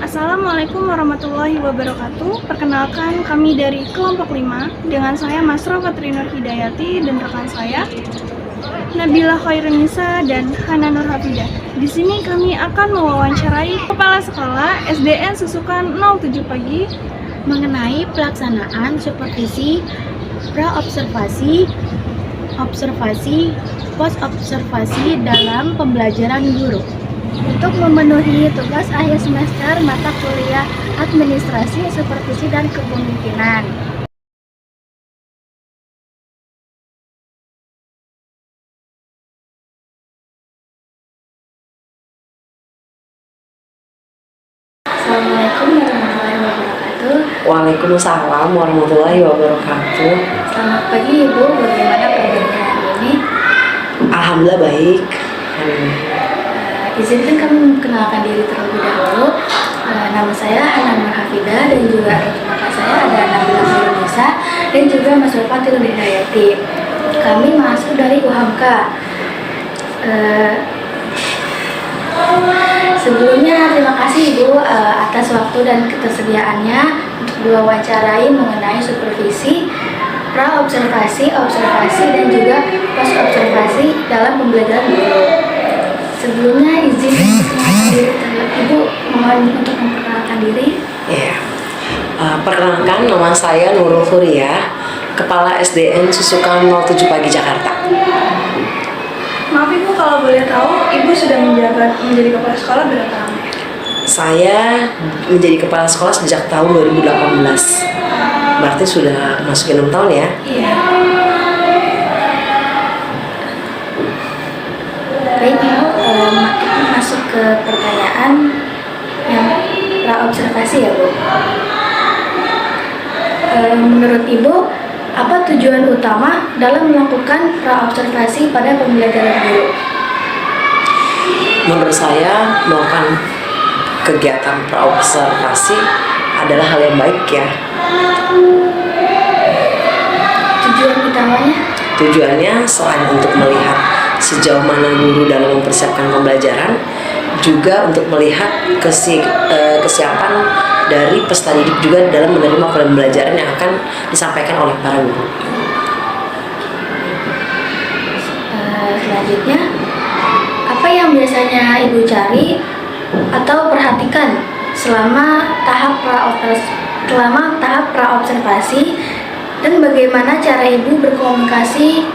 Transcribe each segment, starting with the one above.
Assalamualaikum warahmatullahi wabarakatuh. Perkenalkan, kami dari kelompok 5 dengan saya Mas Fatri Nur Hidayati dan rekan saya Nabila Khairunisa dan Hana Nur Hafidah. Di sini kami akan mewawancarai Kepala Sekolah SDN Susukan 07 Pagi mengenai pelaksanaan supervisi pra-observasi, observasi, pos-observasi dalam pembelajaran guru. Untuk memenuhi tugas akhir semester mata kuliah Administrasi, Supervisi, dan Kepemimpinan. Assalamualaikum warahmatullahi wabarakatuh. Waalaikumsalam warahmatullahi wabarakatuh. Selamat pagi Ibu, bagaimana kabarnya hari ini? Alhamdulillah baik hari ini. Izinkan kami memperkenalkan diri terlebih dahulu. Nama saya Hana Nur Hafidah dan juga kakak saya ada Nabila Khairunisa dan juga Mas Fatri Nur Hidayati. Kami masuk dari UHAMKA. Sebelumnya terima kasih Ibu atas waktu dan ketersediaannya untuk diwawancarai mengenai supervisi, pra-observasi, observasi, dan juga pos-observasi dalam pembelajaran guru. Sebelumnya izin memperkenalkan diri terlebih Ibu, mohon untuk memperkenalkan diri. Ya, perkenalkan nama saya Nurul Furia, Kepala SDN Susukan 07 Pagi Jakarta. Maaf Ibu, kalau boleh tahu, Ibu sudah menjadi kepala sekolah berapa lama? Saya menjadi kepala sekolah sejak tahun 2018. Berarti sudah masuk 6 tahun ya? Iya. Baik Ibu, kita masuk ke pertanyaan yang pra-observasi ya Bu. Menurut Ibu, apa tujuan utama dalam melakukan pra-observasi pada pembelajaran guru? Menurut saya melakukan kegiatan pra-observasi adalah hal yang baik ya. Tujuan utamanya? Tujuannya selain untuk melihat sejauh mana guru dalam mempersiapkan pembelajaran, juga untuk melihat kesiapan dari peserta didik juga dalam menerima pembelajaran yang akan disampaikan oleh para guru. Selanjutnya, apa yang biasanya Ibu cari atau perhatikan selama tahap pra-observasi dan bagaimana cara Ibu berkomunikasi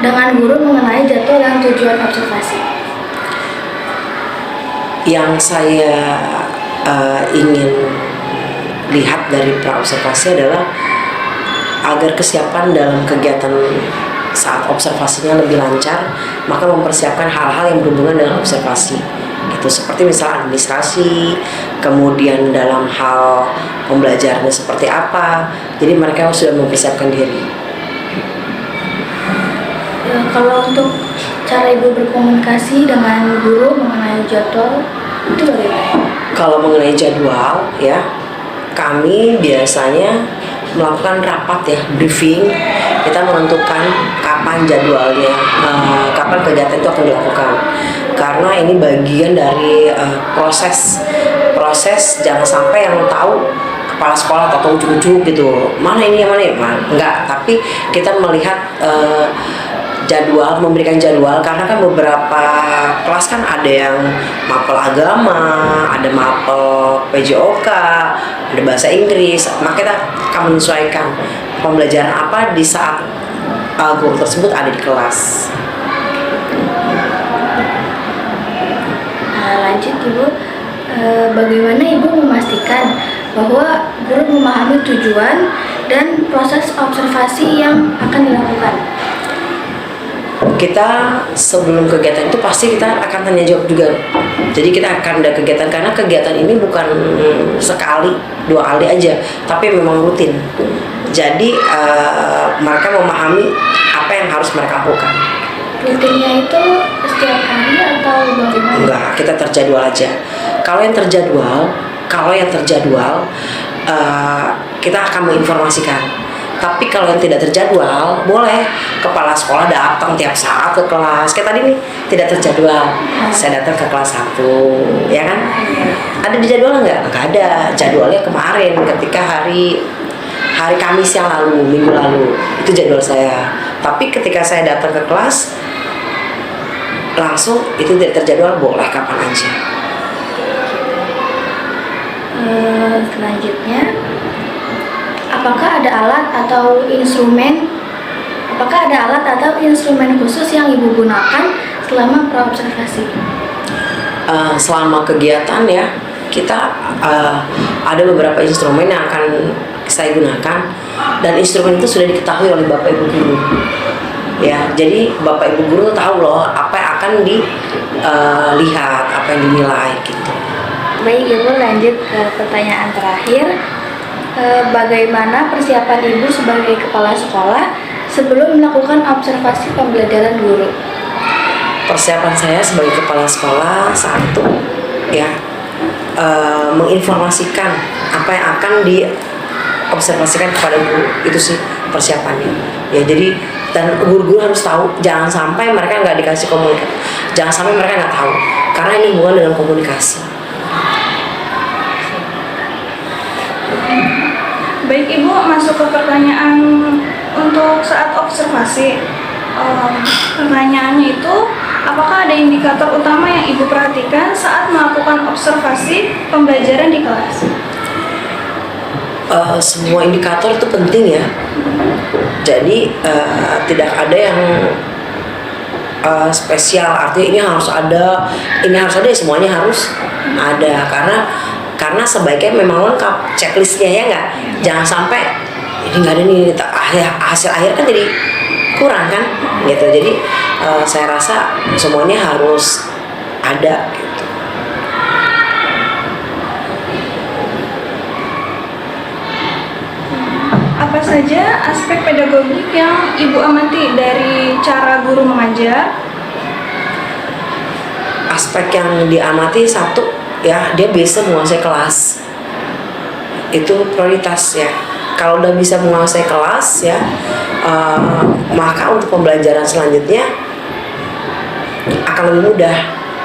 dengan guru mengenai jadwal dan tujuan observasi? Yang saya ingin lihat dari pra-observasi adalah agar kesiapan dalam kegiatan saat observasinya lebih lancar, maka mempersiapkan hal-hal yang berhubungan dengan observasi. Itu seperti misalnya administrasi, kemudian dalam hal pembelajarannya seperti apa. Jadi mereka sudah mempersiapkan diri. Kalau untuk cara Ibu berkomunikasi dengan guru mengenai jadwal, itu bagaimana? Kalau mengenai jadwal ya, kami biasanya melakukan rapat ya, briefing. Kita menentukan kapan jadwalnya, kapan kegiatan itu akan dilakukan. Karena ini bagian dari proses jangan sampai yang tahu kepala sekolah atau ujuk-ujuk gitu, mana ini yang mana ya, enggak. Tapi kita melihat jadwal, memberikan jadwal, karena kan beberapa kelas kan ada yang mapel agama, ada mapel PJOK, ada bahasa Inggris, maka kita akan menyesuaikan pembelajaran apa di saat guru tersebut ada di kelas. Lanjut Ibu, bagaimana Ibu memastikan bahwa guru memahami tujuan dan proses observasi yang akan dilakukan? Kita sebelum kegiatan itu pasti kita akan tanya jawab juga. Jadi kita akan ada kegiatan, karena kegiatan ini bukan sekali, 2 kali aja, tapi memang rutin. Jadi mereka memahami apa yang harus mereka lakukan. Rutinnya itu setiap hari atau bagaimana? Enggak, kita terjadwal aja. Kalau yang terjadwal, kita akan menginformasikan. Tapi kalau yang tidak terjadwal, boleh kepala sekolah datang tiap saat ke kelas. Kayak tadi nih, tidak terjadwal, saya datang ke kelas 1, ya kan? Ada di jadwal nggak? Nggak ada. Jadwalnya kemarin ketika hari Kamis yang lalu, minggu lalu, itu jadwal saya. Tapi ketika saya datang ke kelas, langsung itu tidak terjadwal, boleh kapan aja. Selanjutnya, apakah ada alat atau instrumen khusus yang Ibu gunakan selama praobservasi? Selama kegiatan ya, kita ada beberapa instrumen yang akan saya gunakan, dan instrumen itu sudah diketahui oleh Bapak Ibu guru. Ya, jadi Bapak Ibu guru tahu loh apa yang akan dilihat, apa yang dinilai gitu. Baik Ibu, lanjut ke pertanyaan terakhir. Bagaimana persiapan Ibu sebagai kepala sekolah sebelum melakukan observasi pembelajaran guru? Persiapan saya sebagai kepala sekolah, satu ya, menginformasikan apa yang akan diobservasikan kepada guru, itu sih persiapannya ya. Jadi dan guru-guru harus tahu, jangan sampai mereka nggak dikasih komunikasi, jangan sampai mereka nggak tahu, karena ini hubungan dengan komunikasi. Baik Ibu, masuk ke pertanyaan untuk saat observasi. Pertanyaannya itu, apakah ada indikator utama yang Ibu perhatikan saat melakukan observasi pembelajaran di kelas? Semua indikator itu penting ya. Jadi tidak ada yang spesial, artinya ini harus ada, ya, semuanya harus ada, karena sebaiknya memang lengkap checklistnya ya nggak. Jangan sampai ini nggak ada nih, hasil akhir kan jadi kurang kan gitu. Jadi saya rasa semuanya harus ada gitu. Apa saja aspek pedagogik yang Ibu amati dari cara guru mengajar? Aspek yang diamati, satu ya, dia bisa menguasai kelas, itu prioritas ya. Kalau udah bisa menguasai kelas ya, maka untuk pembelajaran selanjutnya akan lebih mudah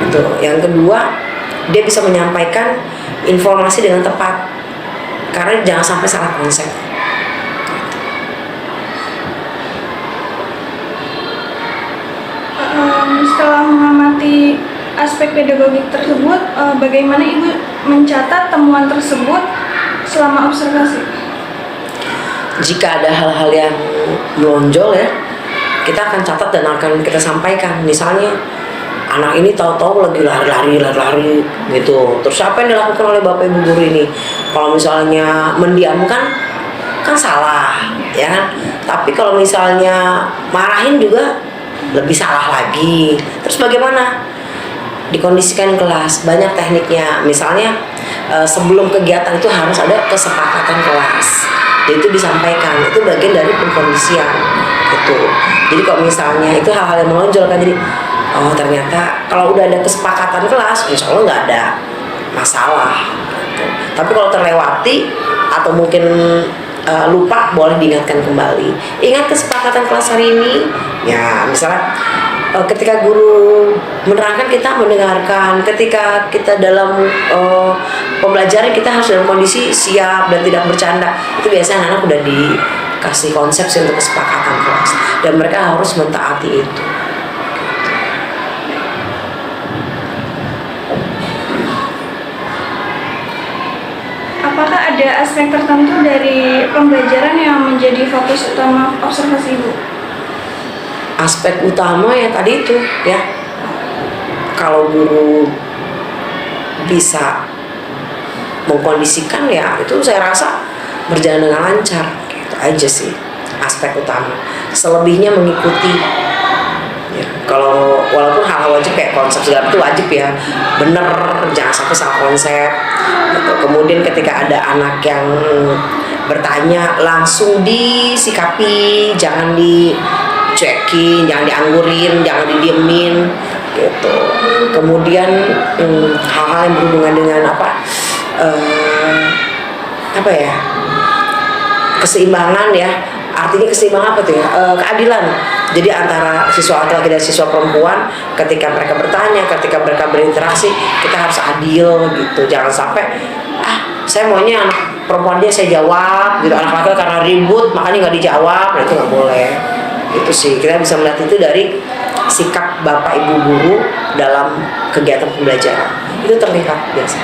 gitu. Yang kedua, dia bisa menyampaikan informasi dengan tepat, karena jangan sampai salah konsep. Setelah mengamati aspek pedagogik tersebut, bagaimana Ibu mencatat temuan tersebut selama observasi? Jika ada hal-hal yang menonjol ya, kita akan catat dan akan kita sampaikan. Misalnya anak ini tahu-tahu lagi lari gitu, terus apa yang dilakukan oleh Bapak Ibu guru ini? Kalau misalnya mendiamkan kan salah ya kan, tapi kalau misalnya marahin juga lebih salah lagi. Terus bagaimana dikondisikan kelas? Banyak tekniknya. Misalnya sebelum kegiatan itu harus ada kesepakatan kelas, itu disampaikan, itu bagian dari pengkondisian gitu. Jadi kalau misalnya itu hal-hal yang menonjol kan, jadi oh ternyata kalau udah ada kesepakatan kelas, insya Allah nggak ada masalah gitu. Tapi kalau terlewati atau mungkin lupa, boleh diingatkan kembali. Ingat kesepakatan kelas hari ini ya. Misalnya ketika guru menerangkan, kita mendengarkan. Ketika kita dalam pembelajaran, kita harus dalam kondisi siap dan tidak bercanda. Itu biasanya anak-anak udah dikasih konsep sih untuk kesepakatan kelas, dan mereka harus mentaati itu. Apakah ada aspek tertentu dari pembelajaran yang menjadi fokus utama observasi Ibu? Aspek utama ya tadi itu ya, kalau guru bisa mengkondisikan ya, itu saya rasa berjalan dengan lancar gitu aja sih aspek utama. Selebihnya mengikuti ya. Kalau walaupun hal-hal wajib kayak konsep segala itu wajib ya, bener, jangan sampai salah konsep gitu. Kemudian ketika ada anak yang bertanya, langsung disikapi, jangan dicuekin, jangan dianggurin, jangan didiemin gitu. Kemudian hal-hal yang berhubungan dengan apa ya, keseimbangan ya, artinya keseimbangan apa tuh ya? Keadilan. Jadi antara siswa laki-laki dan siswa perempuan ketika mereka bertanya, ketika mereka berinteraksi, kita harus adil gitu. Jangan sampai saya maunya anak perempuan dia saya jawab gitu, anak laki-laki karena ribut makanya nggak dijawab, nah itu nggak boleh. Itu sih kita bisa melihat itu dari sikap bapak ibu guru dalam kegiatan pembelajaran, itu terlihat biasa.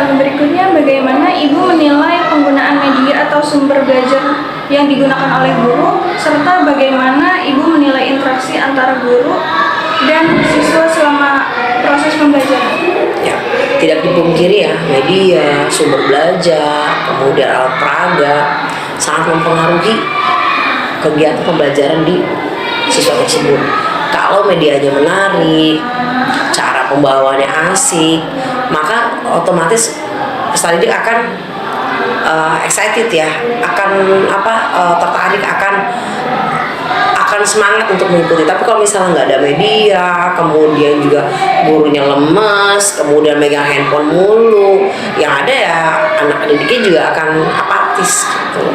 Berikutnya, bagaimana Ibu menilai penggunaan media atau sumber belajar yang digunakan oleh guru, serta bagaimana Ibu menilai interaksi antara guru dan siswa selama proses pembelajaran? Ya, tidak dipungkiri ya, media, sumber belajar, kemudian alat peraga sangat mempengaruhi kegiatan pembelajaran di siswa tersebut. Kalau medianya menarik, cara pembawaannya asik, maka otomatis peserta didik akan excited ya, akan tertarik, akan semangat untuk mengikuti. Tapi kalau misalnya nggak ada media, kemudian juga gurunya lemes, kemudian megang handphone mulu, yang ada ya anak didiknya juga akan apatis gitu.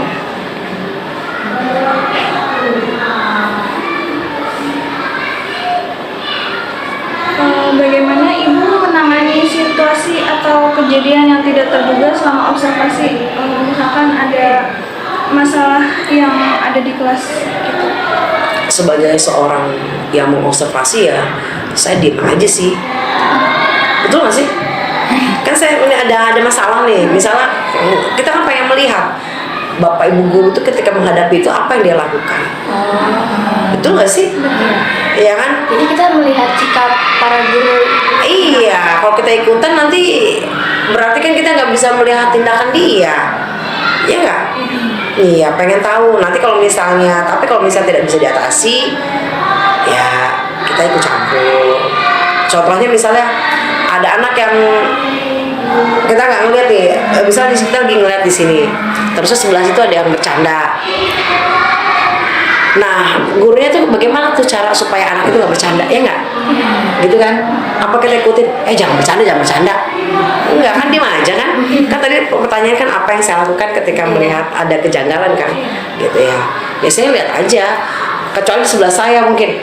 Bagaimana Ibu menangani situasi atau kejadian yang tidak terduga selama observasi? Misalkan ada masalah yang ada di kelas gitu. Sebagai seorang yang mengobservasi ya, saya diem aja sih. Betul nggak sih? Kan saya ada masalah nih. Misalnya kita kan pengen melihat bapak ibu guru tuh ketika menghadapi itu apa yang dia lakukan. Betul nggak sih? Iya kan? Jadi kita melihat sikap para guru. Iya, kalau kita ikutan nanti berarti kan kita nggak bisa melihat tindakan dia. Iya nggak? Iya, pengen tahu. Nanti kalau misalnya, tapi kalau misalnya tidak bisa diatasi, ya kita ikut campur. Contohnya misalnya ada anak yang kita nggak ngeliat nih, misalnya kita lagi ngeliat di sini, terus sebelah situ ada yang bercanda. Nah, gurunya tuh bagaimana tuh cara supaya anak itu nggak bercanda, ya nggak? Gitu kan? Apa kita ikutin? Jangan bercanda. Enggak kan, diem aja kan? Kan tadi pertanyaan kan apa yang saya lakukan ketika melihat ada kejanggalan kan? Gitu ya. Biasanya lihat aja. Kecuali sebelah saya mungkin.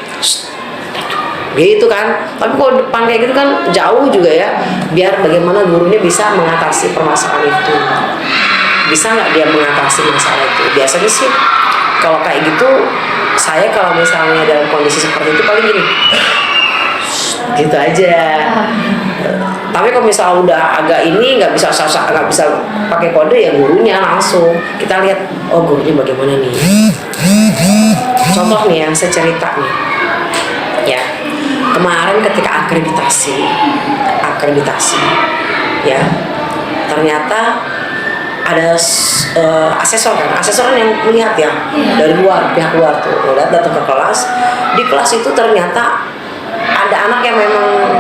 Gitu kan. Tapi kalau depan kayak gitu kan jauh juga ya. Biar bagaimana gurunya bisa mengatasi permasalahan itu. Bisa nggak dia mengatasi masalah itu? Biasanya sih kalau kayak gitu, saya kalau misalnya dalam kondisi seperti itu paling gini, gitu aja. Tapi kalau misalnya udah agak ini nggak bisa pakai kode ya gurunya langsung. Kita lihat, oh gurunya bagaimana nih. Contoh nih yang saya cerita nih, ya kemarin ketika akreditasi, ya ternyata ada asesor kan yang melihat ya dari luar, pihak luar tuh melihat, datang ke kelas. Di kelas itu ternyata ada anak yang memang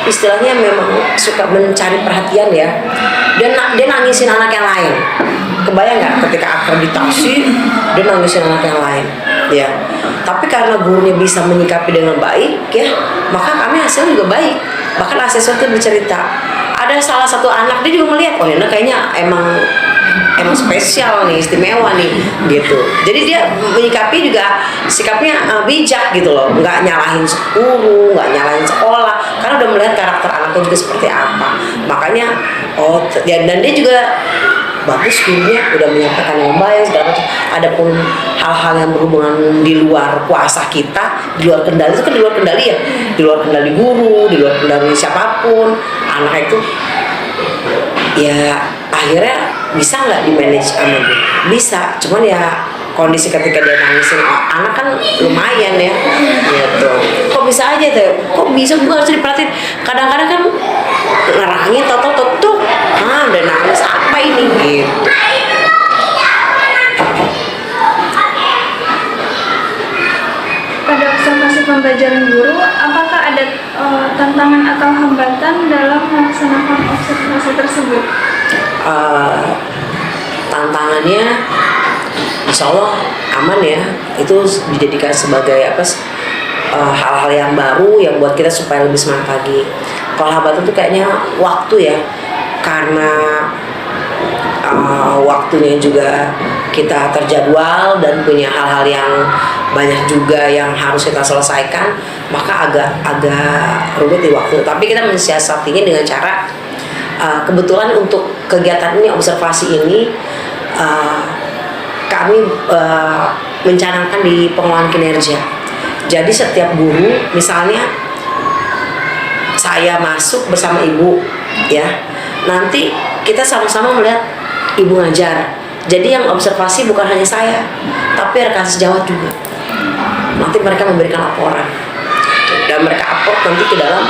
istilahnya memang suka mencari perhatian ya, dia nangisin anak yang lain. Kebayang nggak ketika akreditasi dia nangisin anak yang lain ya. Tapi karena gurunya bisa menyikapi dengan baik ya, maka kami hasilnya juga baik. Bahkan asesor itu bercerita, ada salah satu anak dia juga melihat, oh ini kayaknya emang spesial nih, istimewa nih gitu. Jadi dia menyikapi juga sikapnya bijak gitu loh, nggak nyalahin guru, nggak nyalahin sekolah, karena udah melihat karakter anaknya juga seperti apa. Makanya dan dia juga bagus, gurunya udah menyampaikan yang baik segala macam. Adapun hal-hal yang berhubungan di luar kuasa kita, di luar kendali, itu kan di luar kendali ya, di luar kendali guru, di luar kendali siapapun, anak itu ya akhirnya bisa nggak di manage sama guru? Bisa, cuman ya kondisi ketika dia nangisin anak kan lumayan ya gitu. Kok bisa aja tuh, kok bisa gue harus diperhatiin. Kadang-kadang kan ngerangin tutup udah nangis apa ini gitu. Pada observasi pembelajaran guru, apakah ada tantangan atau hambatan dalam melaksanakan observasi tersebut? Tantangannya insya Allah aman ya, itu dijadikan sebagai hal-hal yang baru yang buat kita supaya lebih semangat lagi. Kalau hambatan tuh kayaknya waktu ya, karena waktunya juga kita terjadwal dan punya hal-hal yang banyak juga yang harus kita selesaikan, maka agak rumit di waktu. Tapi kita mensiasatinya dengan cara kebetulan untuk kegiatan ini, observasi ini, kami mencanangkan di pengelolaan kinerja. Jadi setiap guru, misalnya saya masuk bersama ibu, ya, nanti kita sama-sama melihat ibu ngajar. Jadi yang observasi bukan hanya saya, tapi rekan sejawat juga. Nanti mereka memberikan laporan dan mereka upload nanti ke dalam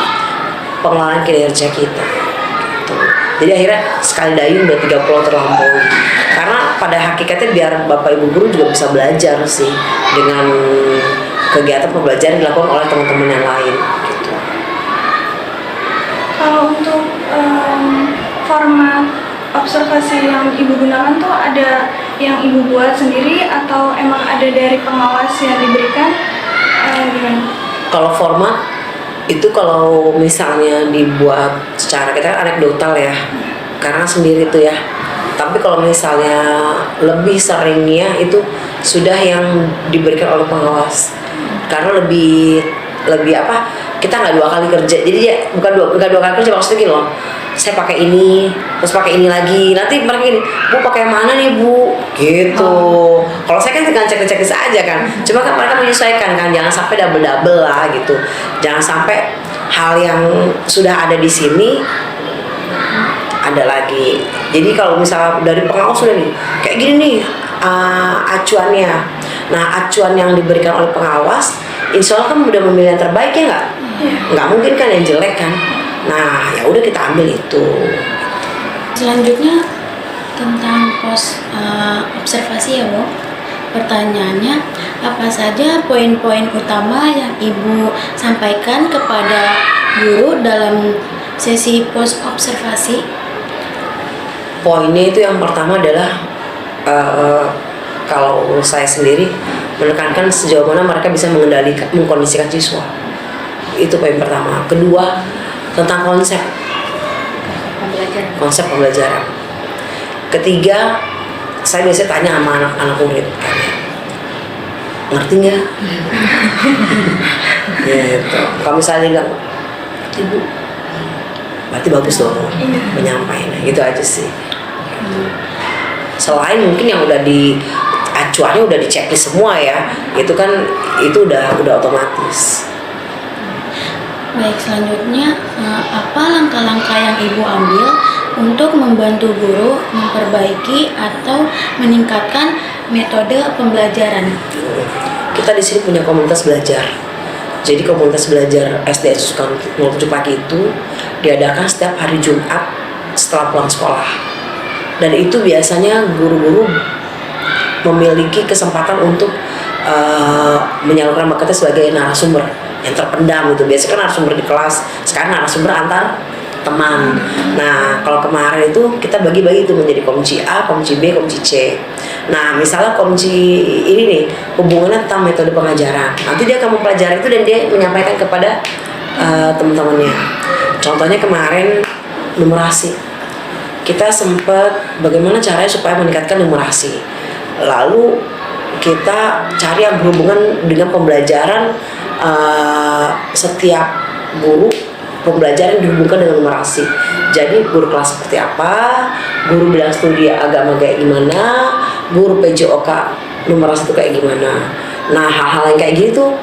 pengelolaan kinerja kita. Jadi akhirnya sekali dayung udah 3 pulau terlampaui. Karena pada hakikatnya biar Bapak Ibu guru juga bisa belajar sih dengan kegiatan pembelajaran dilakukan oleh teman-teman yang lain gitu. Kalau untuk format observasi yang Ibu gunakan tuh ada yang Ibu buat sendiri atau emang ada dari pengawas yang diberikan? Gimana? Kalau format itu kalau misalnya dibuat secara kita kan anekdotal ya, karena sendiri tuh ya. Tapi kalau misalnya lebih seringnya itu sudah yang diberikan oleh pengawas, karena lebih apa? Kita nggak 2 kali kerja, jadi ya bukan dua kali kerja, maksudnya gini loh. Saya pakai ini, terus pakai ini lagi. Nanti mereka gini, Bu pakai yang mana nih Bu? Gitu. Kalau saya kan tinggal cek-cek aja kan. Cuma kan mereka menyesuaikan kan, jangan sampai double lah gitu. Jangan sampai hal yang sudah ada di sini ada lagi. Jadi kalau misalnya dari pengawas sudah nih, kayak gini nih acuannya. Nah acuan yang diberikan oleh pengawas, insya Allah kan udah memilih yang terbaik ya nggak? Nggak mungkin kan yang jelek kan? Nah, ya udah kita ambil itu. Selanjutnya tentang pos observasi ya, Bu. Pertanyaannya, apa saja poin-poin utama yang Ibu sampaikan kepada guru dalam sesi pos observasi? Poinnya itu yang pertama adalah kalau saya sendiri menekankan sejauh mana mereka bisa mengkondisikan siswa. Itu poin pertama. Kedua, tentang konsep pembelajaran. Ketiga, saya biasanya tanya sama anak-anak murid, ngerti nggak? Gitu. Kalau misalnya nggak, Ibu, berarti bagus dong menyampaikan. Gitu aja sih. Selain mungkin yang udah acuannya udah diceklis semua ya, itu kan itu udah otomatis. Baik, selanjutnya apa langkah-langkah yang Ibu ambil untuk membantu guru memperbaiki atau meningkatkan metode pembelajaran? Kita di sini punya komunitas belajar. Jadi komunitas belajar SD Sukan 07 Pagi itu diadakan setiap hari Jumat setelah pulang sekolah. Dan itu biasanya guru-guru memiliki kesempatan untuk menyalurkan bakatnya sebagai narasumber yang terpendam gitu. Biasanya kan narasumber di kelas, sekarang narasumber antar teman. Nah, kalau kemarin itu kita bagi-bagi itu menjadi komci A, komci B, komci C. Nah, misalnya komci ini nih hubungannya tentang metode pengajaran. Nanti dia akan mempelajari itu dan dia menyampaikan kepada teman-temannya. Contohnya kemarin numerasi. Kita sempat bagaimana caranya supaya meningkatkan numerasi. Lalu kita cari yang berhubungan dengan pembelajaran setiap guru, pembelajaran dihubungkan dengan numerasi. Jadi guru kelas seperti apa, guru bidang studi agama kayak gimana, guru PJOK numerasi itu kayak gimana. Nah hal-hal yang kayak gitu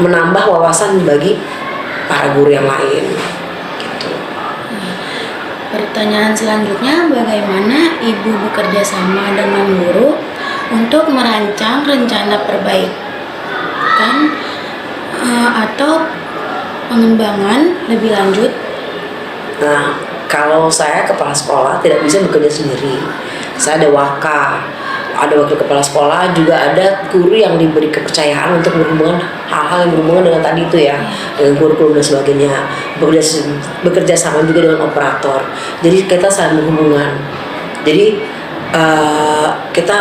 menambah wawasan bagi para guru yang lain. Gitu. Pertanyaan selanjutnya, bagaimana Ibu bekerja sama dengan guru untuk merancang rencana perbaikan atau pengembangan lebih lanjut? Nah, kalau saya kepala sekolah tidak bisa bekerja sendiri. Saya ada ada wakil kepala sekolah, juga ada guru yang diberi kepercayaan untuk berhubungan hal-hal yang berhubungan dengan tadi itu ya, dengan kurikulum dan sebagainya. Bekerja sama juga dengan operator. Jadi kita saling berhubungan. Jadi kita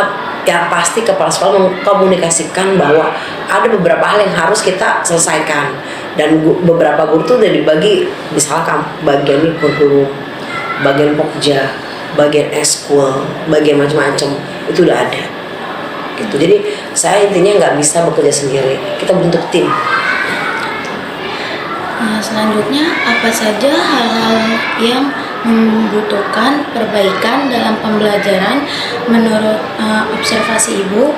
yang pasti kepala sekolah mengkomunikasikan bahwa ada beberapa hal yang harus kita selesaikan, dan beberapa guru tuh udah dibagi, misalkan bagian ini kurikulum, bagian pokja, bagian eskul, bagian macam-macam itu udah ada. Gitu. Jadi saya intinya nggak bisa bekerja sendiri, kita bentuk tim. Selanjutnya, apa saja hal-hal yang membutuhkan perbaikan dalam pembelajaran menurut observasi Ibu?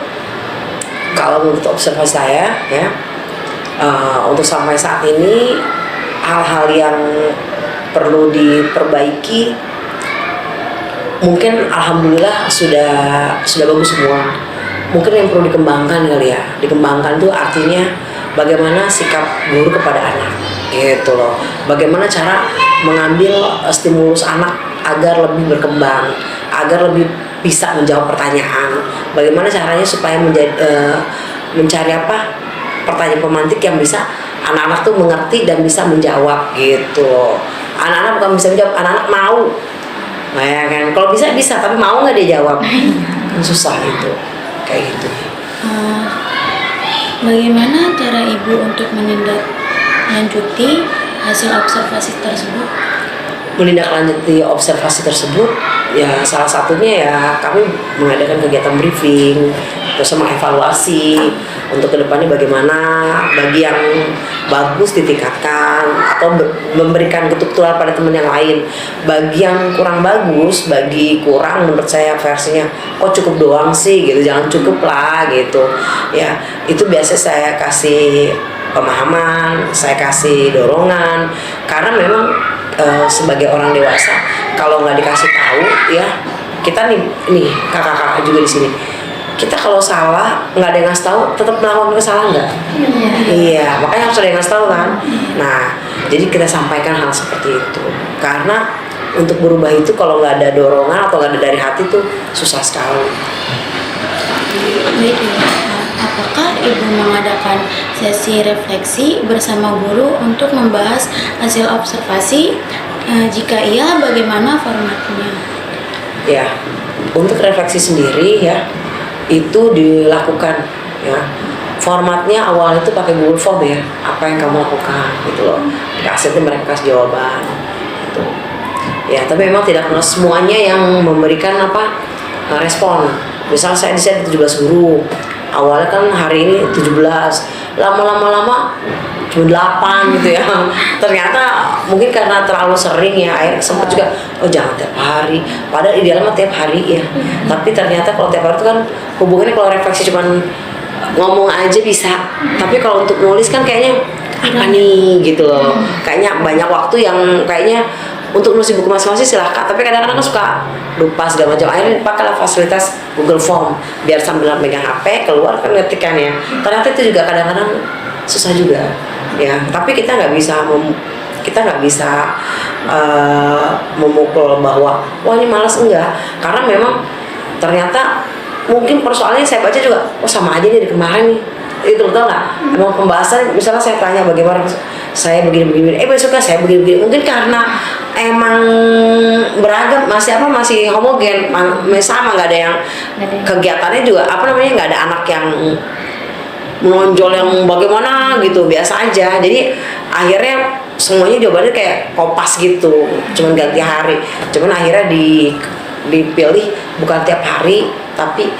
Kalau menurut observasi saya, ya, untuk sampai saat ini hal-hal yang perlu diperbaiki, mungkin alhamdulillah sudah bagus semua. Mungkin yang perlu dikembangkan kali ya. Dikembangkan itu artinya bagaimana sikap guru kepada anak, gitu loh. Bagaimana cara mengambil stimulus anak agar lebih berkembang, agar lebih bisa menjawab pertanyaan. Bagaimana caranya supaya mencari pertanyaan pemantik yang bisa anak-anak tuh mengerti dan bisa menjawab, gitu. Anak-anak bukan bisa menjawab, anak-anak mau. Nah ya kan, kalau bisa tapi mau nggak dia jawab, kan susah itu, kayak gitu. Bagaimana cara Ibu untuk menindaklanjuti hasil observasi tersebut? Menindaklanjuti observasi tersebut, ya salah satunya ya kami mengadakan kegiatan briefing, terus mengevaluasi untuk kedepannya bagaimana, bagi yang bagus ditingkatkan atau memberikan ketuk tular pada teman yang lain. Bagi yang kurang bagus, bagi kurang menurut saya versinya, kok cukup doang sih gitu, jangan cukup lah gitu. Ya itu biasa saya kasih pemahaman, saya kasih dorongan, karena memang sebagai orang dewasa kalau nggak dikasih tahu ya, kita nih kakak-kakak juga di sini, kita kalau salah nggak ada yang ngasih tahu tetap melakukan kesalahan nggak? Iya, makanya harus ada yang ngasih tahu kan. Nah jadi kita sampaikan hal seperti itu, karena untuk berubah itu kalau nggak ada dorongan atau nggak ada dari hati tuh susah sekali. Baik, Ibu. Apakah Ibu mengadakan sesi refleksi bersama guru untuk membahas hasil observasi? Jika iya, bagaimana formatnya? Ya, untuk refleksi sendiri ya itu dilakukan ya. Formatnya awal itu pakai Google Form ya. Apa yang kamu lakukan gitu loh. Dikasih mereka kasih jawaban. Gitu. Ya, tapi memang tidak semuanya yang memberikan respon. Misal saya di 17 guru. Awalnya kan hari ini 17, lama cuma 8 gitu ya. Ternyata mungkin karena terlalu sering ya, akhirnya sempat juga jangan tiap hari, padahal idealnya tiap hari ya. Tapi ternyata kalau tiap hari itu kan hubungannya, kalau refleksi cuman ngomong aja bisa, tapi kalau untuk nulis kan kayaknya apa nih gitu loh. Kayaknya banyak waktu yang kayaknya untuk nulis buku masing-masing silahkan, tapi kadang-kadang kan suka lupa segala macam. Akhirnya dipakailah fasilitas Google Form biar sambil megang HP keluar kan ngetikan ya. Ternyata itu juga kadang-kadang susah juga ya. Tapi kita nggak bisa memukul bahwa wah ini malas, enggak, karena memang ternyata mungkin persoalannya saya baca juga sama aja nih di kemarin nih. Itu betul nggak? Emang pembahasan misalnya saya tanya bagaimana saya begini, besoknya saya begini. Mungkin karena emang beragam, masih homogen, sama, nggak ada yang kegiatannya juga nggak ada anak yang menonjol yang bagaimana gitu, biasa aja. Jadi akhirnya semuanya jawabannya kayak kopas gitu, cuman ganti hari. Cuman akhirnya dipilih bukan tiap hari tapi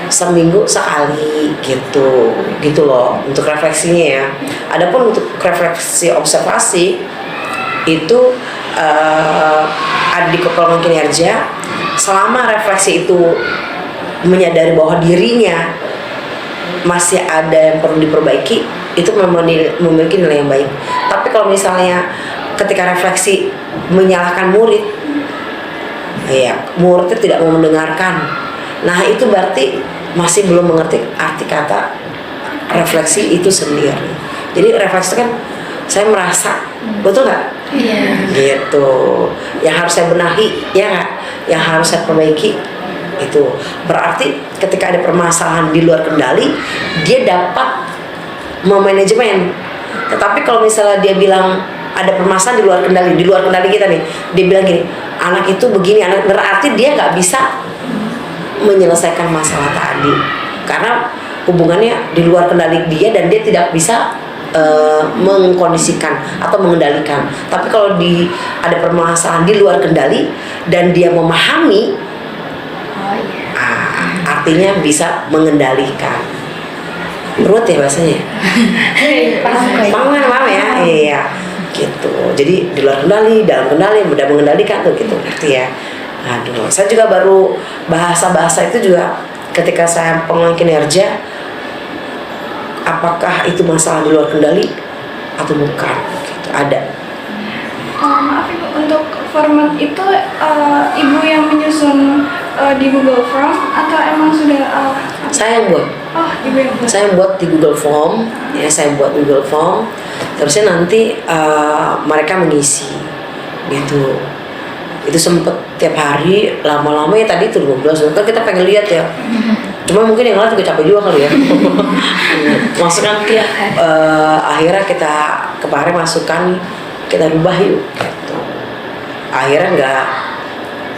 seminggu sekali gitu loh untuk refleksinya ya. Adapun untuk refleksi observasi itu ada di kepala kinerja. Selama refleksi itu menyadari bahwa dirinya masih ada yang perlu diperbaiki, itu memiliki nilai yang baik. Tapi kalau misalnya ketika refleksi menyalahkan murid, ya muridnya tidak mau mendengarkan, nah itu berarti masih belum mengerti arti kata refleksi itu sendiri. Jadi refleksi kan saya merasa, betul nggak? Iya. Gitu. Yang harus saya benahi, ya nggak? Yang harus saya perbaiki. Itu berarti ketika ada permasalahan di luar kendali, dia dapat memanajemen. Tetapi kalau misalnya dia bilang ada permasalahan di luar kendali kita nih, dia bilang gini, anak itu begini, berarti dia nggak bisa menyelesaikan masalah tadi, karena hubungannya di luar kendali dia dan dia tidak bisa mengkondisikan atau mengendalikan. Tapi kalau ada permasalahan di luar kendali dan dia memahami, artinya bisa mengendalikan. Ruwet ya bahasanya? Paham ya? Iya, gitu. Jadi di luar kendali, dalam kendali, mudah mengendalikan tuh gitu, ngerti ya? Aduh, saya juga baru bahasa itu juga ketika saya pengembangan kinerja, apakah itu masalah di luar kendali atau bukan? Gitu, ada. Maaf Ibu, untuk format itu Ibu yang menyusun di Google Form atau emang sudah Saya yang buat. Oh, Ibu yang buat. Saya buat di Google Form, ya saya buat Google Form. Terusnya nanti mereka mengisi, gitu. Itu sempet tiap hari, lama-lama ya tadi itu 15 kan kita pengen lihat ya. Cuma mungkin yang lain juga capek juga kali ya. Maksudnya akhirnya kita kemarin masukkan, kita rubah yuk. Gitu. Akhirnya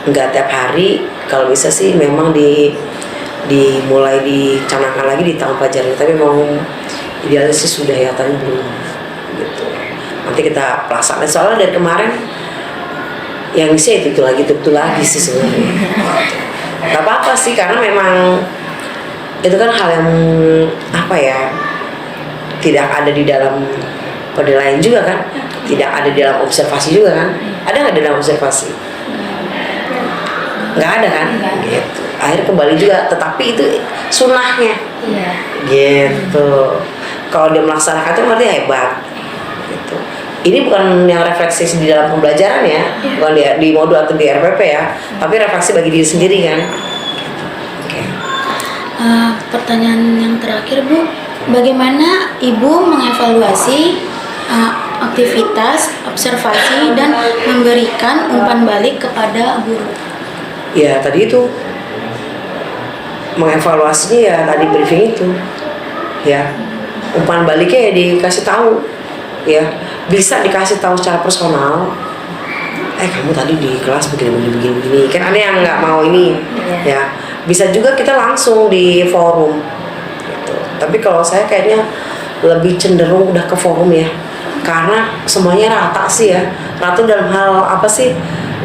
nggak tiap hari, kalau bisa sih memang dimulai dicanangkan lagi di tahun pelajaran, tapi memang idealnya sih sudah ya, tapi belum gitu. Nanti kita pelaksanaan, soalnya dari kemarin yang isi itu lagi sih sebenarnya. Gak apa-apa sih, karena memang itu kan hal yang apa ya, tidak ada di dalam penilaian juga kan, tidak ada di dalam observasi juga kan. Ada nggak di dalam observasi? Nggak ada kan? Gitu. Akhirnya kembali juga, tetapi itu sunnahnya. Gitu. Kalau dia melaksanakan itu berarti hebat. Gitu. Ini bukan yang refleksi di dalam pembelajaran ya, bukan di modul atau di RPP ya, tapi refleksi bagi diri sendiri kan. Oke. Pertanyaan yang terakhir Bu, bagaimana Ibu mengevaluasi aktivitas, observasi, dan memberikan umpan balik kepada guru? Ya tadi itu mengevaluasinya ya tadi briefing itu ya, umpan baliknya ya dikasih tahu ya, bisa dikasih tahu secara personal, kamu tadi di kelas begini kan, ada yang nggak mau ini ya, bisa juga kita langsung di forum gitu. Tapi kalau saya kayaknya lebih cenderung udah ke forum ya, karena semuanya rata sih ya, rata dalam hal apa sih,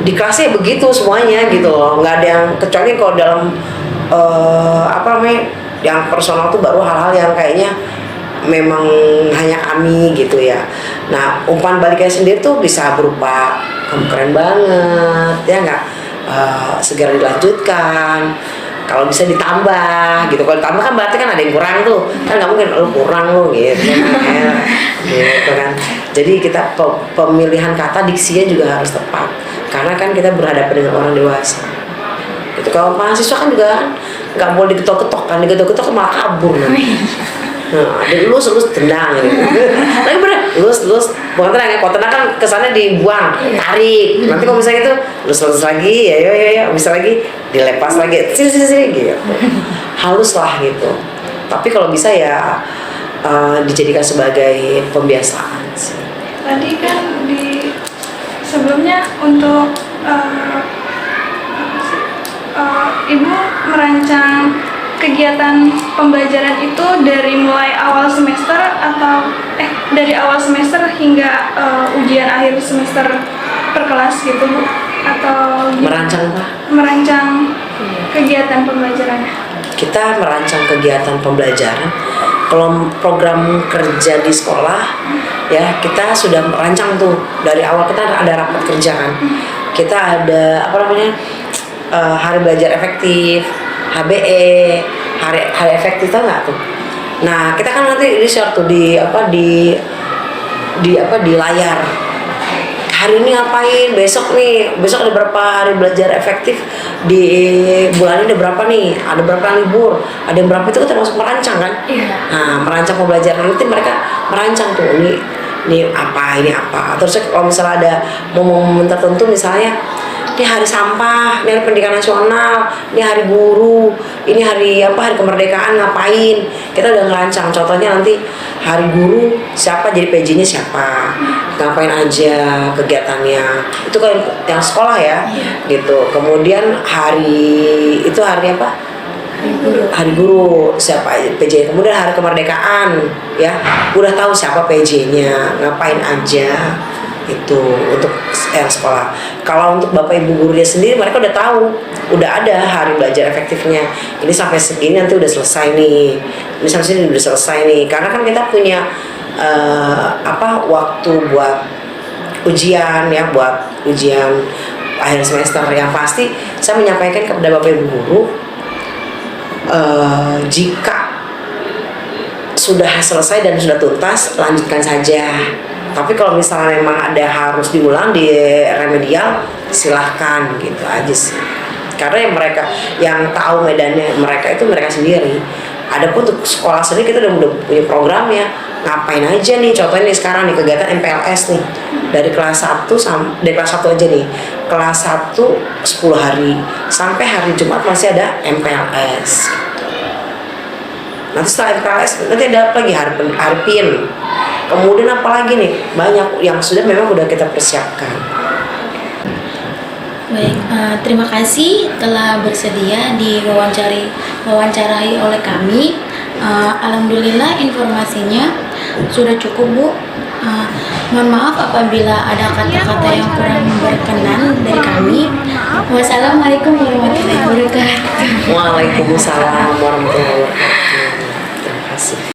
di kelasnya begitu semuanya gitu loh, nggak ada yang, kecuali kalau dalam apa namanya yang personal tuh baru hal-hal yang kayaknya memang hanya kami gitu ya. Nah umpan baliknya sendiri tuh bisa berupa kamu keren banget ya nggak, segera dilanjutkan, kalau bisa ditambah gitu. Kalau ditambah kan berarti kan ada yang kurang tuh, kan nggak mungkin lu kurang lu gitu ya, gitu kan. Jadi kita pemilihan kata, diksinya juga harus tepat, karena kan kita berhadapan dengan orang dewasa gitu. Kalau mahasiswa kan juga nggak boleh diketok-ketok kan, diketok-ketok malah kabur nanti. Nah, lulus tendang gitu. Tapi bener, lulus bukan tendang ya, kalau tendang kan kesannya dibuang, tarik. Nanti kalau misalnya itu lulus lagi, ya, bisa lagi dilepas lagi, sini gitu. Halus lah gitu. Tapi kalau bisa ya dijadikan sebagai pembiasaan sih. Tadi kan di sebelumnya untuk Ibu merancang kegiatan pembelajaran itu dari mulai awal semester atau dari awal semester hingga ujian akhir semester per kelas gitu Bu? Atau Merancang apa? Merancang kegiatan pembelajarannya. Kita merancang kegiatan pembelajaran. Kalau program kerja di sekolah ya, kita sudah merancang tuh dari awal. Kita ada rapat kerja kan, kita ada apa namanya, hari belajar efektif, HBE, hari efektif, tau nggak tuh? Nah kita kan nanti di share tuh di layar. Hari ini ngapain? Besok ada berapa hari belajar efektif di bulan ini, ada berapa nih? Ada berapa yang libur? Ada yang berapa, itu kan termasuk merancang kan? Nah merancang pembelajaran, nanti mereka merancang tuh ini apa. Terus kalau misalnya ada momen-momen tertentu, misalnya ini hari sampah, ini hari pendidikan nasional, ini hari guru, ini hari kemerdekaan, ngapain, kita udah ngerancang. Contohnya nanti hari guru siapa jadi PJ-nya siapa, ngapain aja kegiatannya, itu kan yang sekolah ya gitu. Kemudian hari apa, Hari Guru, siapa PJ, kemudian hari kemerdekaan, ya udah tahu siapa PJ-nya, ngapain aja itu untuk yang sekolah. Kalau untuk bapak ibu gurunya sendiri, mereka udah tahu, udah ada hari belajar efektifnya. Ini sampai segini nanti udah selesai nih, ini sampai sini udah selesai nih. Karena kan kita punya waktu buat ujian ya, buat ujian akhir semester. Yang pasti saya menyampaikan kepada bapak ibu guru, jika sudah selesai dan sudah tuntas, lanjutkan saja. Tapi kalau misalnya memang ada harus diulang di remedial, silahkan, gitu aja sih. Karena yang mereka yang tahu medannya mereka itu mereka sendiri. Adapun untuk sekolah sendiri kita udah punya programnya. Ngapain aja nih, contohnya nih sekarang nih kegiatan MPLS nih. Dari kelas 1 dari kelas 1 aja nih. Kelas 1 10 hari sampai hari Jumat masih ada MPLS. Nanti setelah MPLS nanti ada apa lagi, hari PIN. Kemudian apa lagi nih, banyak yang sudah memang udah kita persiapkan. Baik, terima kasih telah bersedia diwawancarai oleh kami. Alhamdulillah informasinya sudah cukup, Bu. Mohon maaf apabila ada kata-kata yang kurang berkenan dari kami. Wassalamualaikum warahmatullahi wabarakatuh. Waalaikumsalam warahmatullahi wabarakatuh. Terima kasih.